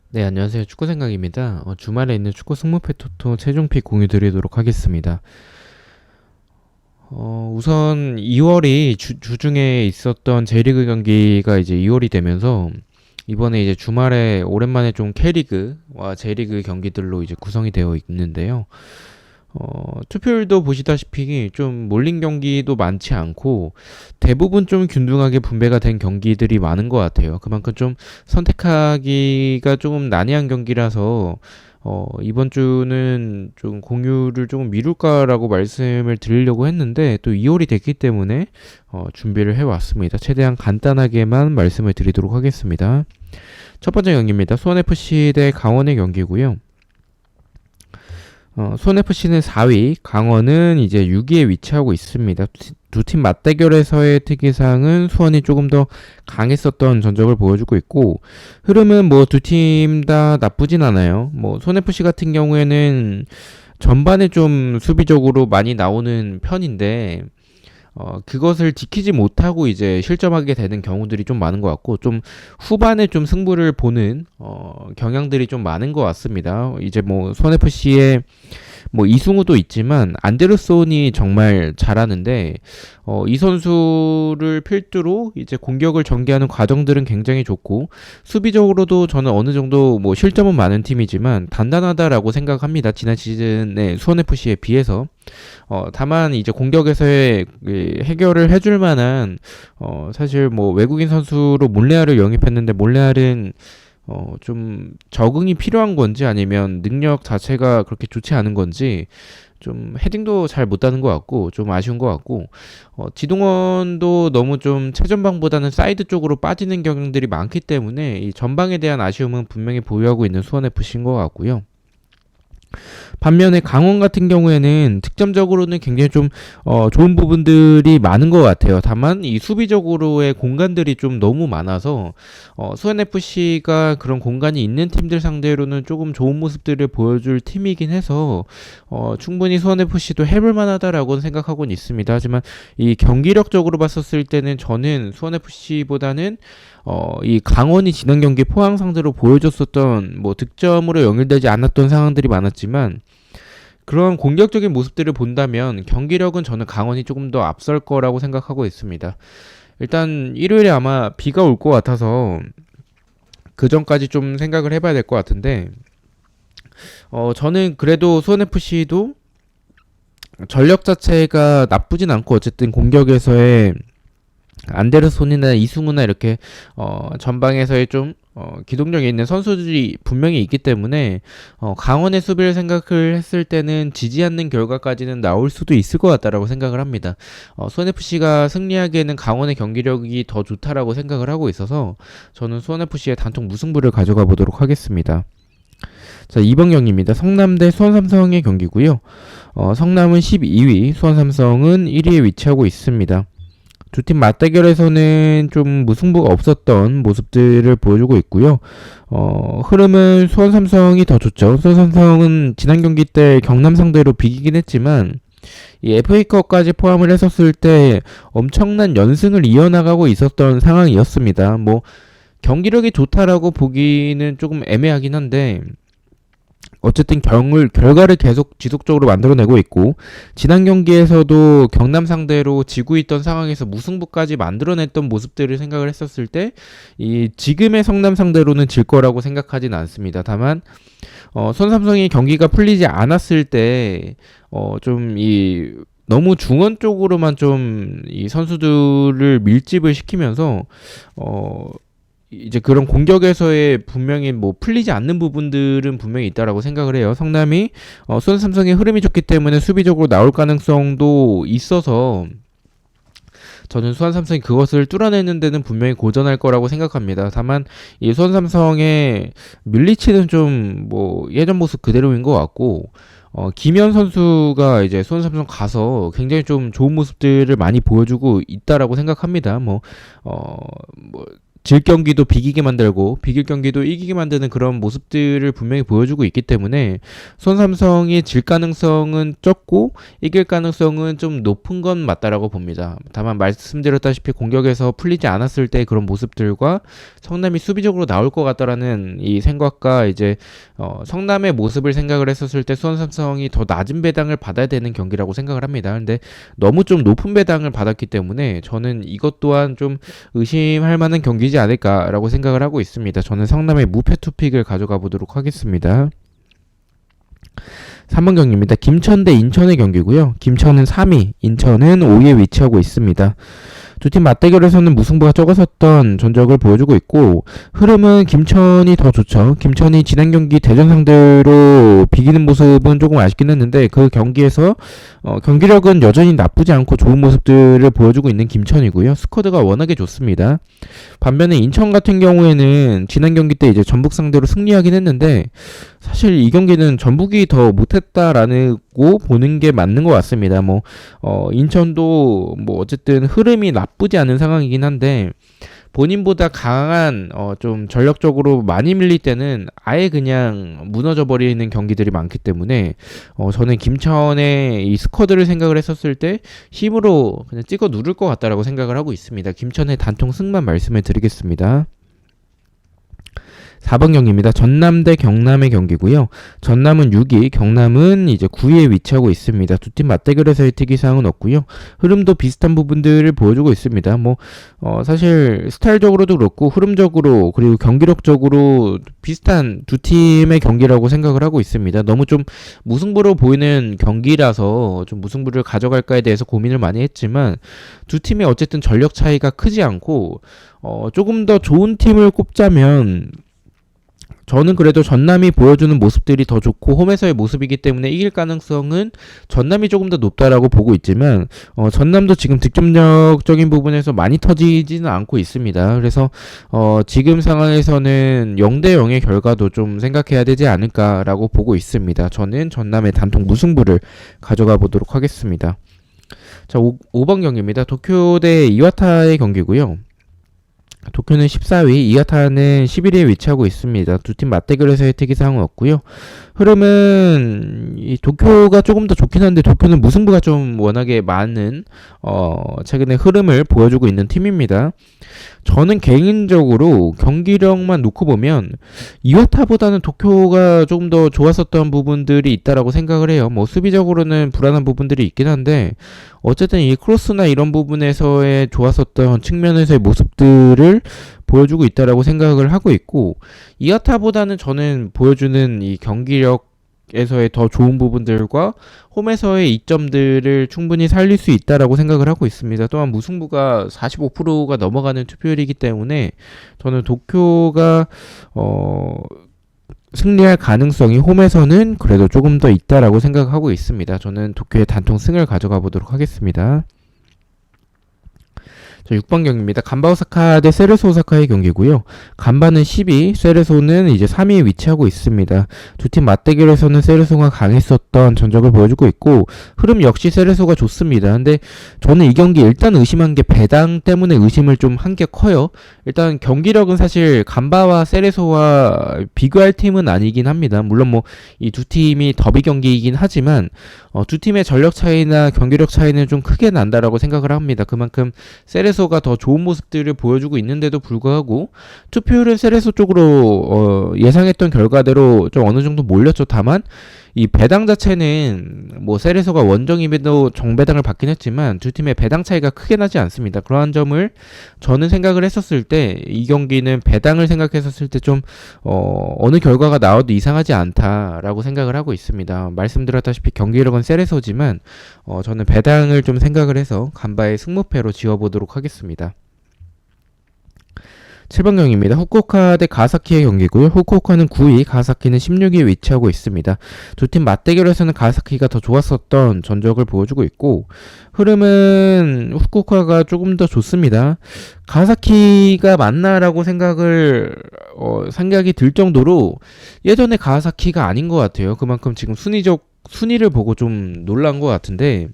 네, 안녕하세요. 축구 생각입니다. 주말에 있는 축구 승무패 토토 최종픽 공유 드리도록 하겠습니다. 우선 2월이 주중에 있었던 J리그 경기가 이제 2월이 되면서 이번에 이제 주말에 오랜만에 좀 K리그와 J리그 경기들로 이제 구성이 되어 있는데요. 투표율도 보시다시피 좀 몰린 경기도 많지 않고 대부분 좀 균등하게 분배가 된 경기들이 많은 것 같아요. 그만큼 좀 선택하기가 조금 난해한 경기라서 이번 주는 좀 공유를 조금 미룰까라고 말씀을 드리려고 했는데 또 2월이 됐기 때문에 준비를 해왔습니다. 최대한 간단하게만 말씀을 드리도록 하겠습니다. 첫 번째 경기입니다. 수원FC 대 강원의 경기고요. 수원FC는 4위, 강원은 이제 6위에 위치하고 있습니다. 두 팀 맞대결에서의 특이사항은 수원이 조금 더 강했었던 전적을 보여주고 있고, 흐름은 뭐 두 팀 다 나쁘진 않아요. 뭐 수원FC 같은 경우에는 전반에 좀 수비적으로 많이 나오는 편인데, 그것을 지키지 못하고 이제 실점하게 되는 경우들이 좀 많은 것 같고, 좀 후반에 좀 승부를 보는, 경향들이 좀 많은 것 같습니다. 이제 뭐, 수원FC의 뭐 이승우도 있지만 안데르손이 정말 잘하는데 이 선수를 필두로 이제 공격을 전개하는 과정들은 굉장히 좋고 수비적으로도 저는 어느 정도 뭐 실점은 많은 팀이지만 단단하다라고 생각합니다. 지난 시즌에 수원 FC에 비해서 다만 이제 공격에서의 해결을 해줄 만한 사실 뭐 외국인 선수로 몰레아를 영입했는데 몰레알은 좀 적응이 필요한 건지 아니면 능력 자체가 그렇게 좋지 않은 건지 좀 헤딩도 잘 못하는 것 같고 좀 아쉬운 것 같고 지동원도 너무 좀 최전방보다는 사이드 쪽으로 빠지는 경향들이 많기 때문에 이 전방에 대한 아쉬움은 분명히 보유하고 있는 수원FC인 것 같고요. 반면에 강원 같은 경우에는 득점적으로는 굉장히 좀 좋은 부분들이 많은 것 같아요. 다만 이 수비적으로의 공간들이 좀 너무 많아서 수원 FC가 그런 공간이 있는 팀들 상대로는 조금 좋은 모습들을 보여줄 팀이긴 해서 충분히 수원 FC도 해볼 만하다라고 생각하고는 있습니다. 하지만 이 경기력적으로 봤었을 때는 저는 수원 FC보다는 이 강원이 지난 경기 포항 상대로 보여줬었던 뭐 득점으로 연결되지 않았던 상황들이 많았지만 그런 공격적인 모습들을 본다면 경기력은 저는 강원이 조금 더 앞설 거라고 생각하고 있습니다. 일단 일요일에 아마 비가 올 것 같아서 그 전까지 좀 생각을 해봐야 될 것 같은데 저는 그래도 수원FC도 전력 자체가 나쁘진 않고 어쨌든 공격에서의 안데르손이나 이승우나 이렇게 전방에서의 좀 기동력이 있는 선수들이 분명히 있기 때문에 강원의 수비를 생각을 했을 때는 지지 않는 결과까지는 나올 수도 있을 것 같다라고 생각을 합니다. 수원FC가 승리하기에는 강원의 경기력이 더 좋다라고 생각을 하고 있어서 저는 수원FC의 단통 무승부를 가져가 보도록 하겠습니다. 자, 2번 경기입니다. 성남 대 수원삼성의 경기고요. 성남은 12위, 수원삼성은 1위에 위치하고 있습니다. 두 팀 맞대결에서는 좀 무승부가 없었던 모습들을 보여주고 있고요. 흐름은 수원 삼성이 더 좋죠. 수원 삼성은 지난 경기 때 경남 상대로 비기긴 했지만 이 FA컵까지 포함을 했었을 때 엄청난 연승을 이어나가고 있었던 상황이었습니다. 뭐 경기력이 좋다라고 보기는 조금 애매하긴 한데 어쨌든 결과를 계속 지속적으로 만들어내고 있고 지난 경기에서도 경남 상대로 지고 있던 상황에서 무승부까지 만들어냈던 모습들을 생각을 했었을 때 이 지금의 성남 상대로는 질 거라고 생각하진 않습니다. 다만 손삼성이 경기가 풀리지 않았을 때 좀 이 너무 중원 쪽으로만 좀 이 선수들을 밀집을 시키면서 이제 그런 공격에서의 분명히 뭐 풀리지 않는 부분들은 분명히 있다라고 생각을 해요. 성남이 수원 삼성의 흐름이 좋기 때문에 수비적으로 나올 가능성도 있어서 저는 수원 삼성이 그것을 뚫어내는 데는 분명히 고전할 거라고 생각합니다. 다만 이 수원 삼성의 밀리치는 좀 뭐 예전 모습 그대로인 것 같고 김현 선수가 이제 수원 삼성 가서 굉장히 좀 좋은 모습들을 많이 보여주고 있다라고 생각합니다. 뭐 질 경기도 비기게 만들고 비길 경기도 이기게 만드는 그런 모습들을 분명히 보여주고 있기 때문에 수원 삼성이 질 가능성은 적고 이길 가능성은 좀 높은 건 맞다라고 봅니다. 다만 말씀드렸다시피 공격에서 풀리지 않았을 때 그런 모습들과 성남이 수비적으로 나올 것 같다라는 이 생각과 이제 성남의 모습을 생각을 했었을 때 수원 삼성이 더 낮은 배당을 받아야 되는 경기라고 생각을 합니다. 근데 너무 좀 높은 배당을 받았기 때문에 저는 이것 또한 좀 의심할 만한 경기지 않을까라고 생각을 하고 있습니다. 저는 성남의 무패 투픽을 가져가 보도록 하겠습니다. 3번 경기입니다. 김천 대 인천의 경기고요. 김천은 3위, 인천은 5위에 위치하고 있습니다. 두 팀 맞대결에서는 무승부가 적었었던 전적을 보여주고 있고 흐름은 김천이 더 좋죠. 김천이 지난 경기 대전 상대로 비기는 모습은 조금 아쉽긴 했는데 그 경기에서 경기력은 여전히 나쁘지 않고 좋은 모습들을 보여주고 있는 김천이고요. 스쿼드가 워낙에 좋습니다. 반면에 인천 같은 경우에는 지난 경기 때 이제 전북 상대로 승리하긴 했는데 사실 이 경기는 전북이 더 못했다라고 보는 게 맞는 것 같습니다. 인천도 어쨌든 흐름이 나쁘지 않은 상황이긴 한데 본인보다 강한 좀 전력적으로 많이 밀릴 때는 아예 그냥 무너져 버리는 경기들이 많기 때문에 저는 김천의 이 스쿼드를 생각을 했었을 때 힘으로 그냥 찍어 누를 것 같다라고 생각을 하고 있습니다. 김천의 단통 승만 말씀을 드리겠습니다. 4번 경기입니다. 전남 대 경남의 경기고요. 전남은 6위, 경남은 이제 9위에 위치하고 있습니다. 두 팀 맞대결에서의 특이사항은 없고요. 흐름도 비슷한 부분들을 보여주고 있습니다. 사실 스타일적으로도 그렇고 흐름적으로 그리고 경기력적으로 비슷한 두 팀의 경기라고 생각을 하고 있습니다. 너무 좀 무승부로 보이는 경기라서 좀 무승부를 가져갈까에 대해서 고민을 많이 했지만 두 팀의 어쨌든 전력 차이가 크지 않고 조금 더 좋은 팀을 꼽자면 저는 그래도 전남이 보여주는 모습들이 더 좋고 홈에서의 모습이기 때문에 이길 가능성은 전남이 조금 더 높다라고 보고 있지만 전남도 지금 득점력적인 부분에서 많이 터지지는 않고 있습니다. 그래서 지금 상황에서는 0대 0의 결과도 좀 생각해야 되지 않을까라고 보고 있습니다. 저는 전남의 단통 무승부를 가져가 보도록 하겠습니다. 자, 5번 경기입니다. 도쿄 대 이와타의 경기고요. 도쿄는 14위, 이와타는 11위에 위치하고 있습니다. 두 팀 맞대결에서의 특이사항은 없고요. 흐름은 이 도쿄가 조금 더 좋긴 한데 도쿄는 무승부가 좀 워낙에 많은 최근에 흐름을 보여주고 있는 팀입니다. 저는 개인적으로 경기력만 놓고 보면 이와타보다는 도쿄가 조금 더 좋았었던 부분들이 있다라고 생각을 해요. 수비적으로는 불안한 부분들이 있긴 한데 어쨌든 이 크로스나 이런 부분에서의 좋았었던 측면에서의 모습들을 보여주고 있다라고 생각을 하고 있고 이와타보다는 저는 보여주는 이 경기력에서의 더 좋은 부분들과 홈에서의 이점들을 충분히 살릴 수 있다라고 생각을 하고 있습니다. 또한 무승부가 45%가 넘어가는 투표율이기 때문에 저는 도쿄가 승리할 가능성이 홈에서는 그래도 조금 더 있다라고 생각하고 있습니다. 저는 도쿄의 단통 승을 가져가 보도록 하겠습니다. 자, 6번 경기입니다. 간바 오사카 대 세레소 오사카의 경기고요. 간바는 10위, 세레소는 이제 3위에 위치하고 있습니다. 두 팀 맞대결에서는 세레소가 강했었던 전적을 보여주고 있고 흐름 역시 세레소가 좋습니다. 근데 저는 이 경기 일단 의심한 게 배당 때문에 의심을 좀 한 게 커요. 일단 경기력은 사실 간바와 세레소와 비교할 팀은 아니긴 합니다. 물론 이 두 팀이 더비 경기이긴 하지만 두 팀의 전력 차이나 경기력 차이는 좀 크게 난다라고 생각을 합니다. 그만큼 세레소가 더 좋은 모습들을 보여주고 있는데도 불구하고 투표율은 세레소 쪽으로 예상했던 결과대로 좀 어느 정도 몰렸죠. 다만 이 배당 자체는 세레소가 원정임에도 정배당을 받긴 했지만 두 팀의 배당 차이가 크게 나지 않습니다. 그러한 점을 저는 생각을 했었을 때 이 경기는 배당을 생각했었을 때 좀 어느 결과가 나와도 이상하지 않다라고 생각을 하고 있습니다. 말씀드렸다시피 경기력은 세레소지만 저는 배당을 좀 생각을 해서 간바의 승무패로 지어보도록 하겠습니다. 7번 경기입니다. 후쿠오카 대 가와사키의 경기고요. 후쿠오카는 9위, 가와사키는 16위에 위치하고 있습니다. 두 팀 맞대결에서는 가와사키가 더 좋았었던 전적을 보여주고 있고 흐름은 후쿠오카가 조금 더 좋습니다. 가와사키가 맞나라고 생각이 들 정도로 예전에 가와사키가 아닌 것 같아요. 그만큼 지금 순위를 보고 좀 놀란 것 같은데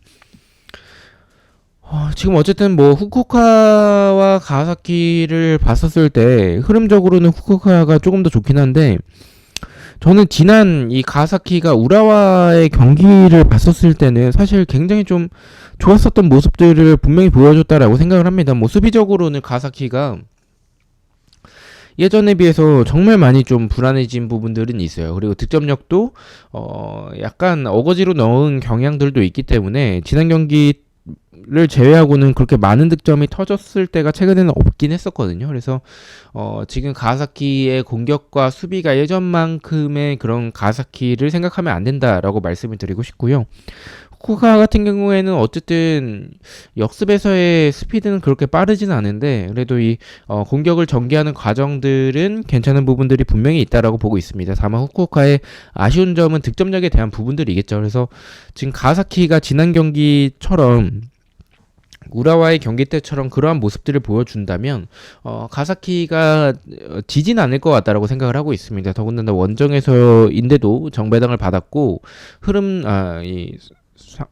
지금 어쨌든 뭐 후쿠오카와 가와사키를 봤었을 때 흐름적으로는 후쿠오카가 조금 더 좋긴 한데, 저는 지난 이 가와사키가 우라와의 경기를 봤었을 때는 사실 굉장히 좀 좋았었던 모습들을 분명히 보여줬다라고 생각을 합니다. 뭐 수비적으로는 가와사키가 예전에 비해서 정말 많이 좀 불안해진 부분들은 있어요. 그리고 득점력도 약간 어거지로 넣은 경향들도 있기 때문에 지난 경기를 제외하고는 그렇게 많은 득점이 터졌을 때가 최근에는 없긴 했었거든요. 그래서 지금 가사키의 공격과 수비가 예전만큼의 그런 가사키를 생각하면 안 된다라고 말씀을 드리고 싶고요. 후쿠오카 같은 경우에는 어쨌든 역습에서의 스피드는 그렇게 빠르진 않은데, 그래도 이 공격을 전개하는 과정들은 괜찮은 부분들이 분명히 있다라고 보고 있습니다. 다만 후쿠오카의 아쉬운 점은 득점력에 대한 부분들이겠죠. 그래서 지금 가사키가 지난 경기처럼 우라와의 경기 때처럼 그러한 모습들을 보여준다면 가사키가 지진 않을 것 같다라고 생각을 하고 있습니다. 더군다나 원정에서인데도 정배당을 받았고 이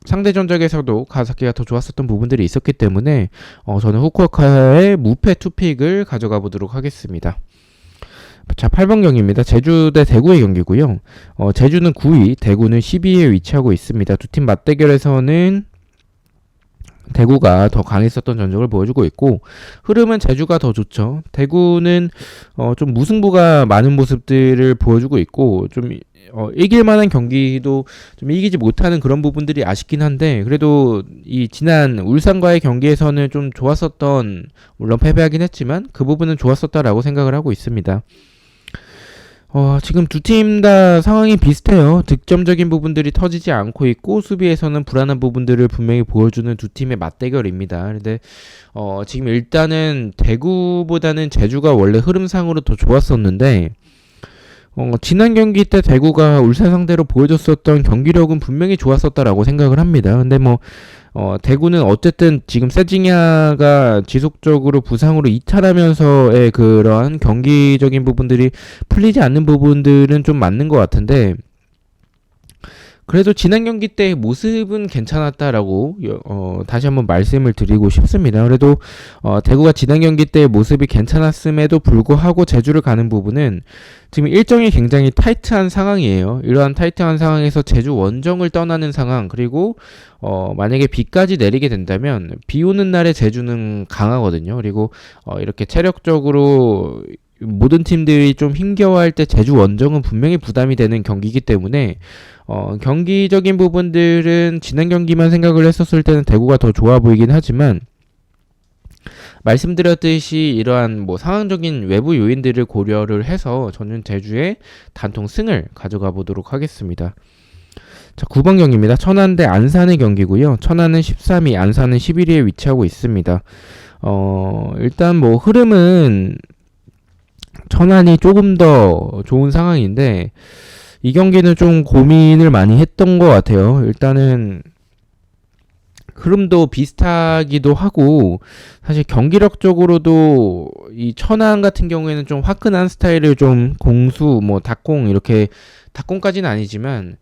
상대 전적에서도 가사키가 더 좋았었던 부분들이 있었기 때문에 저는 후쿠오카의 무패 투픽을 가져가 보도록 하겠습니다. 자, 8번 경기입니다. 제주 대 대구의 경기고요. 제주는 9위, 대구는 12위에 위치하고 있습니다. 두 팀 맞대결에서는 대구가 더 강했었던 전적을 보여주고 있고, 흐름은 제주가 더 좋죠. 대구는 좀 무승부가 많은 모습들을 보여주고 있고, 좀 이길 만한 경기도 좀 이기지 못하는 그런 부분들이 아쉽긴 한데, 그래도 이 지난 울산과의 경기에서는 좀 좋았었던, 물론 패배하긴 했지만 그 부분은 좋았었다라고 생각을 하고 있습니다. 지금 두 팀 다 상황이 비슷해요. 득점적인 부분들이 터지지 않고 있고, 수비에서는 불안한 부분들을 분명히 보여주는 두 팀의 맞대결입니다. 근데 지금 일단은 대구보다는 제주가 원래 흐름상으로 더 좋았었는데, 지난 경기 때 대구가 울산 상대로 보여줬었던 경기력은 분명히 좋았었다라고 생각을 합니다. 근데 뭐 대구는 어쨌든 지금 세징야가 지속적으로 부상으로 이탈하면서의 그러한 경기적인 부분들이 풀리지 않는 부분들은 좀 맞는 것 같은데, 그래도 지난 경기 때의 모습은 괜찮았다라고 다시 한번 말씀을 드리고 싶습니다. 그래도 대구가 지난 경기 때의 모습이 괜찮았음에도 불구하고 제주를 가는 부분은 지금 일정이 굉장히 타이트한 상황이에요. 이러한 타이트한 상황에서 제주 원정을 떠나는 상황, 그리고 만약에 비까지 내리게 된다면 비 오는 날에 제주는 강하거든요. 그리고 이렇게 체력적으로 모든 팀들이 좀 힘겨워할 때 제주 원정은 분명히 부담이 되는 경기이기 때문에 경기적인 부분들은 지난 경기만 생각을 했었을 때는 대구가 더 좋아 보이긴 하지만, 말씀드렸듯이 이러한 뭐 상황적인 외부 요인들을 고려를 해서 저는 제주의 단통 승을 가져가 보도록 하겠습니다. 자, 9번 경기입니다. 천안 대 안산의 경기고요. 천안은 13위, 안산은 11위에 위치하고 있습니다. 일단 뭐 흐름은 천안이 조금 더 좋은 상황인데, 이 경기는 좀 고민을 많이 했던 것 같아요. 일단은 흐름도 비슷하기도 하고, 사실 경기력적으로도 이 천안 같은 경우에는 좀 화끈한 스타일을 좀 공수 뭐 닭공 이렇게, 닭공까지는 아니지만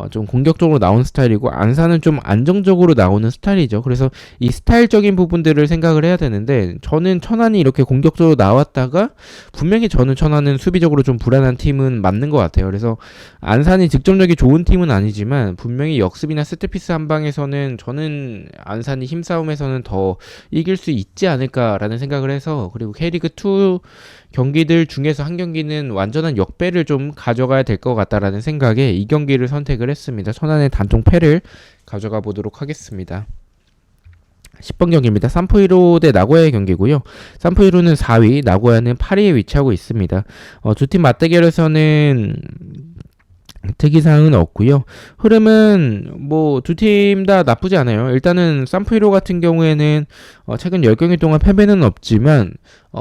좀 공격적으로 나온 스타일이고, 안산은 좀 안정적으로 나오는 스타일이죠. 그래서 이 스타일적인 부분들을 생각을 해야 되는데, 저는 천안이 이렇게 공격적으로 나왔다가 분명히 저는 천안은 수비적으로 좀 불안한 팀은 맞는 것 같아요. 그래서 안산이 득점력이 좋은 팀은 아니지만 분명히 역습이나 세트피스 한 방에서는 저는 안산이 힘싸움에서는 더 이길 수 있지 않을까라는 생각을 해서, 그리고 K리그2 경기들 중에서 한 경기는 완전한 역배를 좀 가져가야 될 것 같다라는 생각에 이 경기를 선택을 했습니다. 천안의 단통 패를 가져가 보도록 하겠습니다. 10번 경기입니다. 산포이로 대 나고야의 경기고요. 산포이로는 4위, 나고야는 8위에 위치하고 있습니다. 두 팀 맞대결에서는 특이사항은 없고요. 흐름은 뭐 두 팀 다 나쁘지 않아요. 일단은 산프이로 같은 경우에는 최근 10경기 동안 패배는 없지만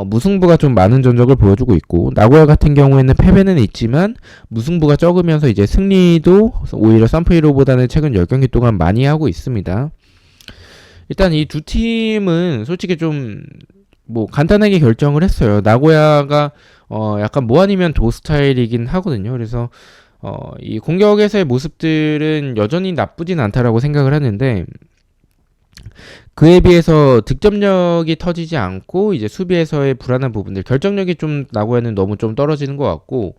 무승부가 좀 많은 전적을 보여주고 있고, 나고야 같은 경우에는 패배는 있지만 무승부가 적으면서 이제 승리도 오히려 산프이로보다는 최근 10경기 동안 많이 하고 있습니다. 일단 이 두 팀은 솔직히 좀 뭐 간단하게 결정을 했어요. 나고야가 약간 뭐 아니면 도 스타일이긴 하거든요. 그래서 이 공격에서의 모습들은 여전히 나쁘진 않다라고 생각을 하는데, 그에 비해서 득점력이 터지지 않고 이제 수비에서의 불안한 부분들, 결정력이 좀 나고야는 너무 좀 떨어지는 것 같고,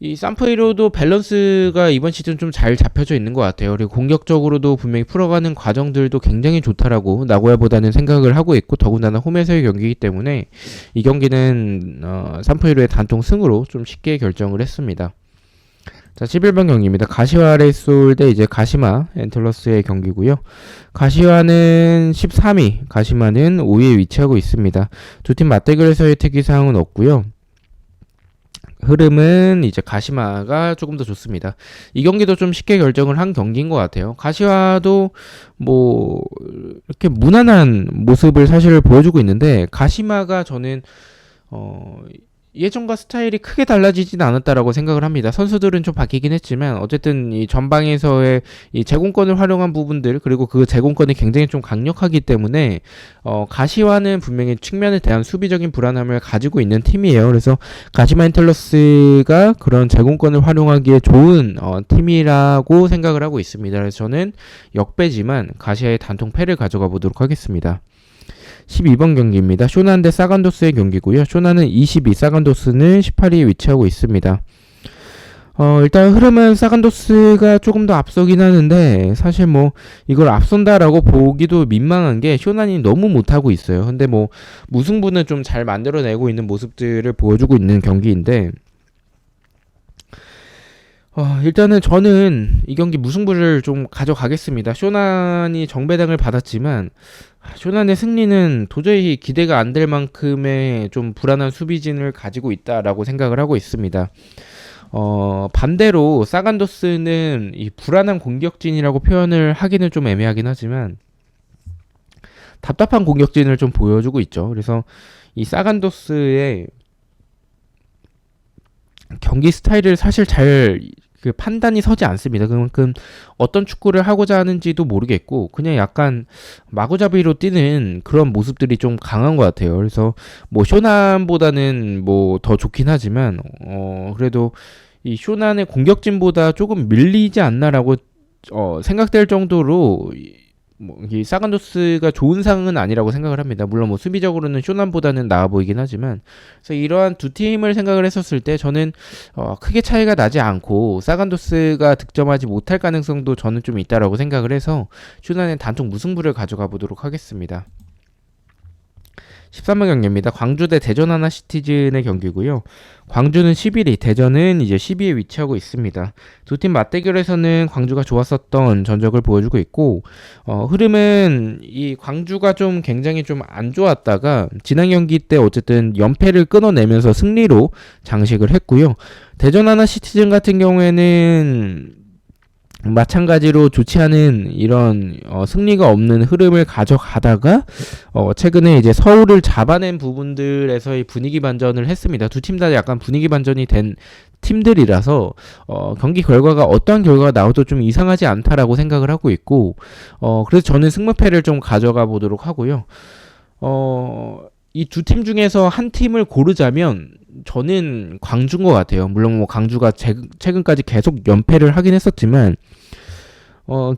이 산프이로도 밸런스가 이번 시즌 좀 잘 잡혀져 있는 것 같아요. 그리고 공격적으로도 분명히 풀어가는 과정들도 굉장히 좋다라고 나고야보다는 생각을 하고 있고, 더군다나 홈에서의 경기이기 때문에 이 경기는 산프이로의 단통 승으로 좀 쉽게 결정을 했습니다. 자, 11번 경기입니다. 가시와 레이솔 대 이제 가시마 엔틀러스의 경기고요. 가시와는 13위, 가시마는 5위에 위치하고 있습니다. 두 팀 맞대결에서의 특이사항은 없고요. 흐름은 이제 가시마가 조금 더 좋습니다. 이 경기도 좀 쉽게 결정을 한 경기인 것 같아요. 가시와도 뭐 이렇게 무난한 모습을 사실 보여주고 있는데, 가시마가 저는 예전과 스타일이 크게 달라지진 않았다라고 생각을 합니다. 선수들은 좀 바뀌긴 했지만 어쨌든 이 전방에서의 이 제공권을 활용한 부분들, 그리고 그 제공권이 굉장히 좀 강력하기 때문에 가시와는 분명히 측면에 대한 수비적인 불안함을 가지고 있는 팀이에요. 그래서 가시마 엔틀러스가 그런 제공권을 활용하기에 좋은 팀이라고 생각을 하고 있습니다. 그래서 저는 역배지만 가시와의 단통 패를 가져가 보도록 하겠습니다. 12번 경기입니다. 쇼난 대 사간도스의 경기고요. 쇼난은 22, 사간도스는 18위에 위치하고 있습니다. 일단 흐름은 사간도스가 조금 더 앞서긴 하는데, 사실 뭐 이걸 앞선다라고 보기도 민망한 게 쇼난이 너무 못하고 있어요. 근데 뭐 무승부는 좀 잘 만들어내고 있는 모습들을 보여주고 있는 경기인데, 일단은 저는 이 경기 무승부를 좀 가져가겠습니다. 쇼난이 정배당을 받았지만 쇼난의 승리는 도저히 기대가 안 될 만큼의 좀 불안한 수비진을 가지고 있다라고 생각을 하고 있습니다. 반대로 사간도스는 이 불안한 공격진이라고 표현을 하기는 좀 애매하긴 하지만 답답한 공격진을 좀 보여주고 있죠. 그래서 이 사간도스의 경기 스타일을 사실 잘 판단이 서지 않습니다. 그만큼 어떤 축구를 하고자 하는지도 모르겠고, 그냥 약간 마구잡이로 뛰는 그런 모습들이 좀 강한 것 같아요. 그래서 뭐 쇼난보다는 뭐 더 좋긴 하지만 그래도 이 쇼난의 공격진보다 조금 밀리지 않나라고 생각될 정도로 뭐 이 사간도스가 좋은 상은 아니라고 생각을 합니다. 물론 뭐 수비적으로는 쇼난보다는 나아 보이긴 하지만, 그래서 이러한 두 팀을 생각을 했었을 때 저는 크게 차이가 나지 않고 사간도스가 득점하지 못할 가능성도 저는 좀 있다라고 생각을 해서 쇼난의 단통 무승부를 가져가 보도록 하겠습니다. 13번 경기입니다. 광주 대 대전 하나시티즌의 경기고요. 광주는 11위, 대전은 이제 12위에 위치하고 있습니다. 두 팀 맞대결에서는 광주가 좋았었던 전적을 보여주고 있고, 흐름은 이 광주가 좀 굉장히 좀 안 좋았다가 지난 경기 때 어쨌든 연패를 끊어내면서 승리로 장식을 했고요. 대전 하나시티즌 같은 경우에는 마찬가지로 좋지 않은 이런 승리가 없는 흐름을 가져가다가 최근에 이제 서울을 잡아낸 부분들에서의 분위기 반전을 했습니다. 두 팀 다 약간 분위기 반전이 된 팀들이라서 경기 결과가 어떠한 결과가 나와도 좀 이상하지 않다라고 생각을 하고 있고, 그래서 저는 승무패를 좀 가져가 보도록 하고요. 이 두 팀 중에서 한 팀을 고르자면 저는 광주인 것 같아요. 물론 뭐 광주가 최근까지 계속 연패를 하긴 했었지만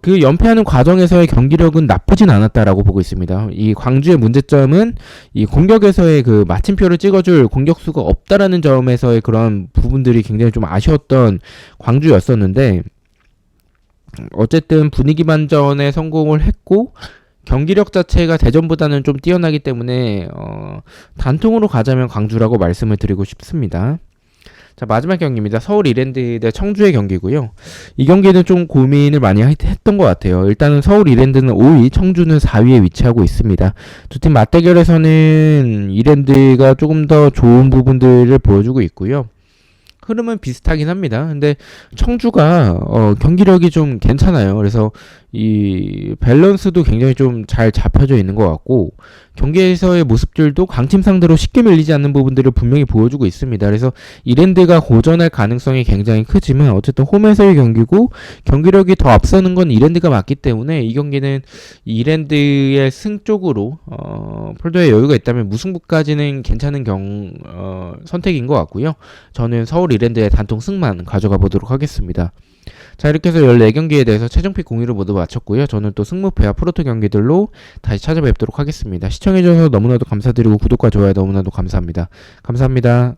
그 연패하는 과정에서의 경기력은 나쁘진 않았다라고 보고 있습니다. 이 광주의 문제점은 이 공격에서의 그 마침표를 찍어줄 공격수가 없다라는 점에서의 그런 부분들이 굉장히 좀 아쉬웠던 광주였었는데, 어쨌든 분위기 반전에 성공을 했고 경기력 자체가 대전보다는 좀 뛰어나기 때문에 단통으로 가자면 광주라고 말씀을 드리고 싶습니다. 자, 마지막 경기입니다. 서울 이랜드 대 청주의 경기고요. 이 경기는 좀 고민을 많이 했던 것 같아요. 일단은 서울 이랜드는 5위, 청주는 4위에 위치하고 있습니다. 두 팀 맞대결에서는 이랜드가 조금 더 좋은 부분들을 보여주고 있고요. 흐름은 비슷하긴 합니다. 근데 청주가 경기력이 좀 괜찮아요. 그래서 이 밸런스도 굉장히 좀 잘 잡혀져 있는 것 같고, 경기에서의 모습들도 강팀 상대로 쉽게 밀리지 않는 부분들을 분명히 보여주고 있습니다. 그래서 이랜드가 고전할 가능성이 굉장히 크지만 어쨌든 홈에서의 경기고 경기력이 더 앞서는 건 이랜드가 맞기 때문에 이 경기는 이랜드의 승 쪽으로 폴더에 여유가 있다면 무승부까지는 괜찮은 선택인 것 같고요. 저는 서울 이랜드의 단통 승만 가져가 보도록 하겠습니다. 자, 이렇게 해서 14경기에 대해서 최종픽 공유를 모두 마쳤고요. 저는 또 승무패와 프로토 경기들로 다시 찾아뵙도록 하겠습니다. 시청해주셔서 너무나도 감사드리고 구독과 좋아요 너무나도 감사합니다. 감사합니다.